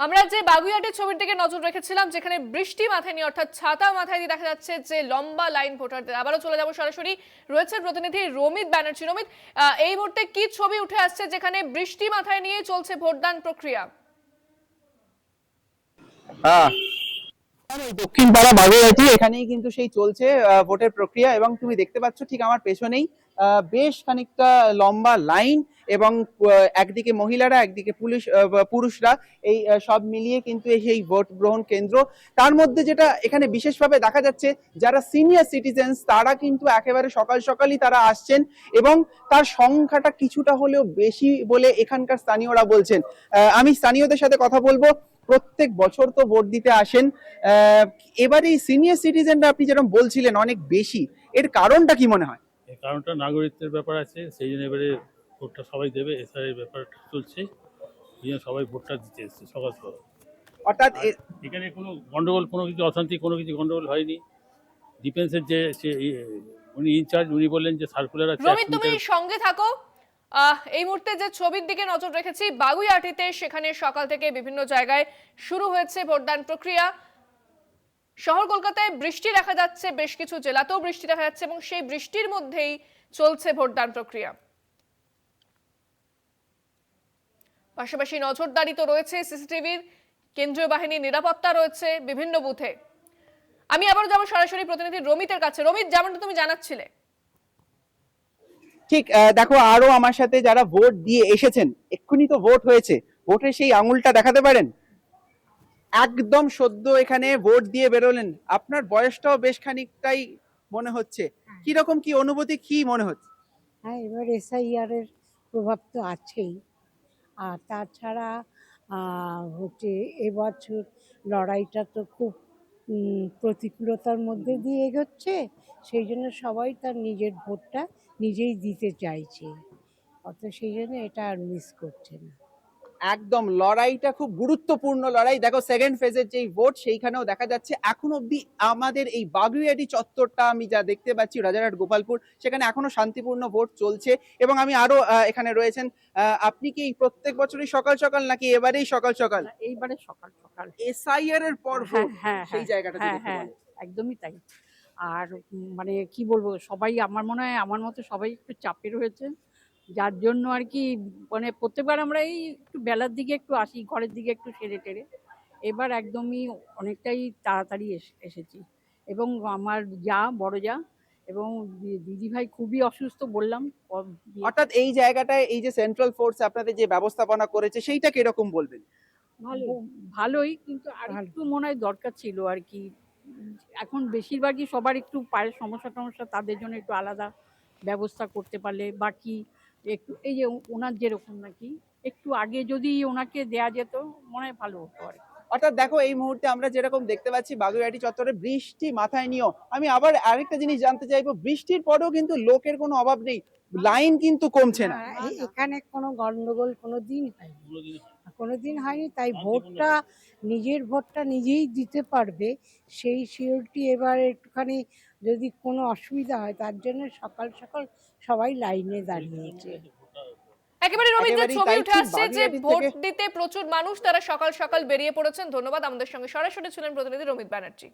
আমরা যে বাগুইআটির ছবির দিকে নজর রেখেছিলাম, যেখানে বৃষ্টি মাথায় নিয়ে অর্থাৎ ছাতা মাথায় দিয়ে দেখা যাচ্ছে যে লম্বা লাইন ভোটারদের। আবারও চলে যাব সরাসরি, রয়েছে প্রতিনিধি রমিত ব্যানার্জি। রমিত, এই মুহূর্তে কি ছবি উঠে আসছে যেখানে বৃষ্টি মাথায় নিয়ে চলছে ভোটদান প্রক্রিয়া? হ্যাঁ, দক্ষিণ পাড়া বাগুইআটি এখানেই কিন্তু সেই চলছে ভোটের প্রক্রিয়া। এবং তুমি দেখতে পাচ্ছ ঠিক আমার পেছনেই বেশ খানিকটা লম্বা লাইন। এবং একদিকে মহিলারা, একদিকে পুরুষরা, এই সব মিলিয়ে কিন্তু সেই ভোট গ্রহণ কেন্দ্র। তার মধ্যে যেটা এখানে বিশেষভাবে দেখা যাচ্ছে, যারা সিনিয়র সিটিজেন্স তারা কিন্তু একেবারে সকাল সকালই তারা আসছেন, এবং তার সংখ্যাটা কিছুটা হলেও বেশি বলে এখানকার স্থানীয়রা বলছেন। আমি স্থানীয়দের সাথে কথা বলবো। প্রত্যেক বছর তো ভোট দিতে আসেন, এবারে এই সিনিয়র সিটিজেনরা আপনি যেরকম বলছিলেন অনেক বেশি, এর কারণটা কি মনে হয়? এর কারণটা নাগরিকত্বের ব্যাপার আছে, সেই জন্য এবারে ভোটটা সবাই দেবে, এসআইয়ের ব্যাপারটা চলছে, এই জন্য সবাই ভোটটা দিতে এসছে সকাল সকাল। অর্থাৎ এখানে কোনো গন্ডগোল, কোনো কিছু অশান্তি, কোনো কিছু গন্ডগোল হয়নি। ডিফেন্সের যে উনি ইনচার্জ, উনি বললেন যে সার্কুলার আছে। রমিত, তুমি সঙ্গে থাকো। এই মুহূর্তে যে ছবির দিকে নজর রেখেছি বাগুইআটিতে, সেখানে সকাল থেকে বিভিন্ন জায়গায় শুরু হয়েছে ভোটদান প্রক্রিয়া। শহর কলকাতায় বৃষ্টি দেখা যাচ্ছে, বেশ কিছু জেলাতেও বৃষ্টি দেখা যাচ্ছে, এবং সেই বৃষ্টির মধ্যেই চলছে ভোটদান প্রক্রিয়া। পাশাপাশি নজরদারি তো রয়েছে, সিসিটিভির কেন্দ্রীয় বাহিনীর নিরাপত্তা রয়েছে বিভিন্ন বুথে। আমি আবার যাবো সরাসরি প্রতিনিধি রমিতের কাছে। রমিত, যেমনটা তুমি জানাচ্ছিলে, ঠিক দেখো, আরো আমার সাথে যারা ভোট দিয়ে এসেছেন, এক্ষুনি তো ভোট হয়েছে, ভোটের সেই আঙুলটা দেখাতে পারেন? একদম সদ্য এখানে ভোট দিয়ে বেরোলেন, আপনার বয়সটাও বেশ খানিকটাই মনে হচ্ছে। কিরকম কি অনুভূতি, কি মনে হচ্ছে? হ্যাঁ, এবার এসআইআর এর প্রভাব তো আছেই। আর তাছাড়া হচ্ছে এবছর লড়াইটা তো খুব প্রতিকূলতার মধ্যে দিয়ে এগোচ্ছে। সেই জন্য সবাই তার নিজের ভোটটা নিজেই দিতে চাইছে, অত সেই জন্য এটা আর মিস করছে না। একদম লড়াইটা খুব গুরুত্বপূর্ণ লড়াই। দেখো, সেকেন্ড ফেজের যেই ভোট, সেইখানেও দেখা যাচ্ছে এখন অব্দি আমাদের এই বাগুইআটি চত্বরটা আমি যা দেখতে পাচ্ছি, রাজারহাট গোপালপুর, সেখানে এখনো শান্তিপূর্ণ ভোট চলছে। এবং আমি আরো এখানে রয়েছেন, আপনি কি এই প্রত্যেক বছরই সকাল সকাল, নাকি এবারেই সকাল সকাল? এইবারে সকাল সকাল এসআইআর এর পর হ্যাঁ, ভোট, হ্যাঁ, সেই জায়গাটা হ্যাঁ, যদি একটু হ্যাঁ, বলেন। একদমই তাই। আর মানে কি বলবো, সবাই আমার মনে হয় আমার মতো সবাই একটু চাপে রয়েছে, যার জন্য আর কি মানে প্রত্যেকবার আমরা এই একটু বেলার দিকে একটু আসি, ঘরের দিকে একটু সেরে টেরে। এবার একদমই অনেকটাই তাড়াতাড়ি এসেছি। এবং আমার বড় যা এবং দিদিভাই খুবই অসুস্থ বললাম। অর্থাৎ এই জায়গাটায় এই যে সেন্ট্রাল ফোর্স আপনাদের যে ব্যবস্থাপনা করেছে, সেইটা কিরকম বলবেন? ভালোই, কিন্তু আর একটু মনে হয় দরকার ছিল আর কি। এখন বেশিরভাগই সবার একটু পায়ের সমস্যা টমস্যা, তাদের জন্য একটু আলাদা ব্যবস্থা করতে পারলে, বাকি একটু এই যে ওনার যেরকম নাকি একটু আগে যদি ওনাকে দেয়া যেত মনে হয় ভালো হতো আর কি। অর্থাৎ দেখো, এই মুহূর্তে আমরা যেরকম দেখতে পাচ্ছি বাগুইআটি চত্বরে বৃষ্টি মাথায় নিয়েও, আমি আবার আরেকটা জিনিস জানতে চাইবো, বৃষ্টির পরেও কিন্তু লোকের কোনো অভাব নেই, লাইন কিন্তু কমছে না। এখানে কোনো গন্ডগোল কোনোদিন হয়নি, তাই ভোটটা নিজের ভোটটা নিজেই দিতে পারবে সেই সিওরিটি। এবার একটুখানি যদি কোনো অসুবিধা হয়, তার জন্য সকাল সকাল সবাই লাইনে দাঁড়িয়েছে। একেবারে রমিত, যে একেবারেই ছবি তাই, উঠে ঠিক আসছে যে বাগুইআটি ভোট থেকে। দিতে প্রচুর মানুষ, তারা সকাল সকাল বেরিয়ে পড়েছেন। ধন্যবাদ, আমাদের সঙ্গে সরাসরি ছিলেন প্রতিনিধি রমিত ব্যানার্জি।